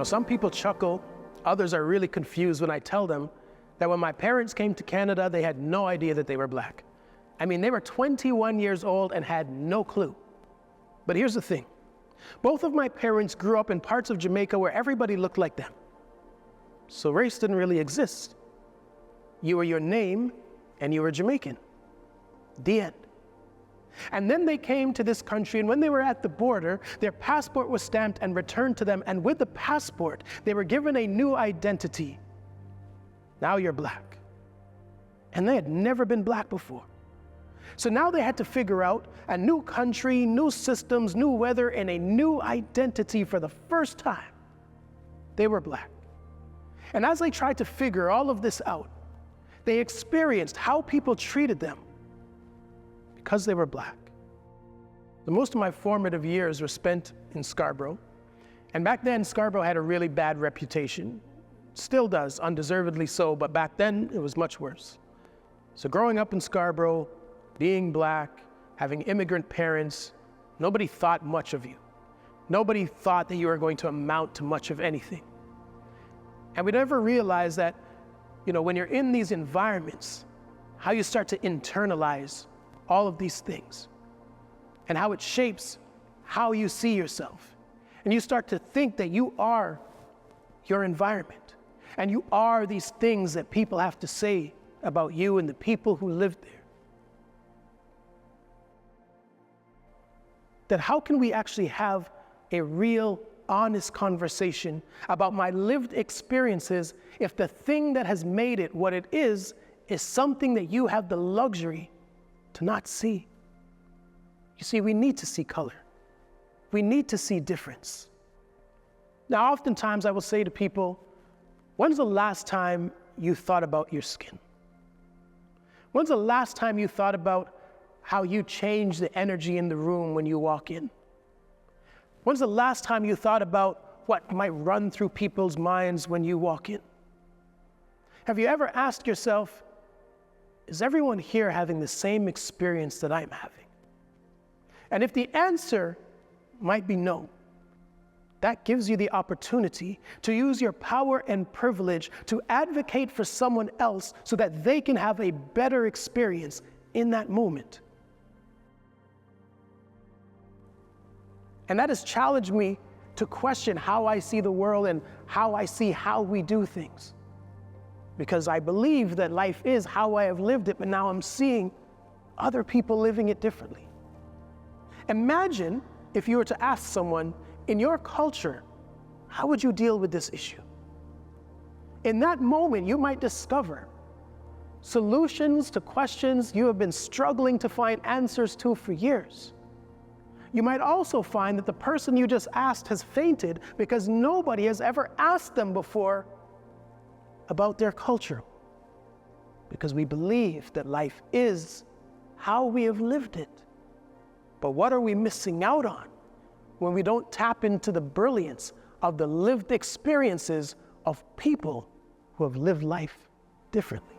Some people chuckle, others are really confused when I tell them that when my parents came to Canada, they had no idea that they were black. They were 21 years old and had no clue. But here's the thing. Both of my parents grew up in parts of Jamaica where everybody looked like them. So race didn't really exist. You were your name and you were Jamaican. The end. And then they came to this country, and when they were at the border, their passport was stamped and returned to them, and with the passport, they were given a new identity. Now you're black. And they had never been black before. So now they had to figure out a new country, new systems, new weather, and a new identity for the first time. They were black. And as they tried to figure all of this out, they experienced how people treated them because they were black. Most of my formative years were spent in Scarborough. And back then, Scarborough had a really bad reputation. Still does, undeservedly so, but back then it was much worse. So growing up in Scarborough, being black, having immigrant parents, nobody thought much of you. Nobody thought that you were going to amount to much of anything. And we never realized that, when you're in these environments, how you start to internalize all of these things and how it shapes how you see yourself. And you start to think that you are your environment and you are these things that people have to say about you and the people who live there. That how can we actually have a real, honest conversation about my lived experiences if the thing that has made it what it is something that you have the luxury to not see? You see, we need to see color. We need to see difference. Now, oftentimes I will say to people, when's the last time you thought about your skin? When's the last time you thought about how you change the energy in the room when you walk in? When's the last time you thought about what might run through people's minds when you walk in? Have you ever asked yourself, is everyone here having the same experience that I'm having? And if the answer might be no, that gives you the opportunity to use your power and privilege to advocate for someone else so that they can have a better experience in that moment. And that has challenged me to question how I see the world and how I see how we do things. Because I believe that life is how I have lived it, but now I'm seeing other people living it differently. Imagine if you were to ask someone, in your culture, how would you deal with this issue? In that moment, you might discover solutions to questions you have been struggling to find answers to for years. You might also find that the person you just asked has fainted because nobody has ever asked them before about their culture. Because we believe that life is how we have lived it. But what are we missing out on when we don't tap into the brilliance of the lived experiences of people who have lived life differently?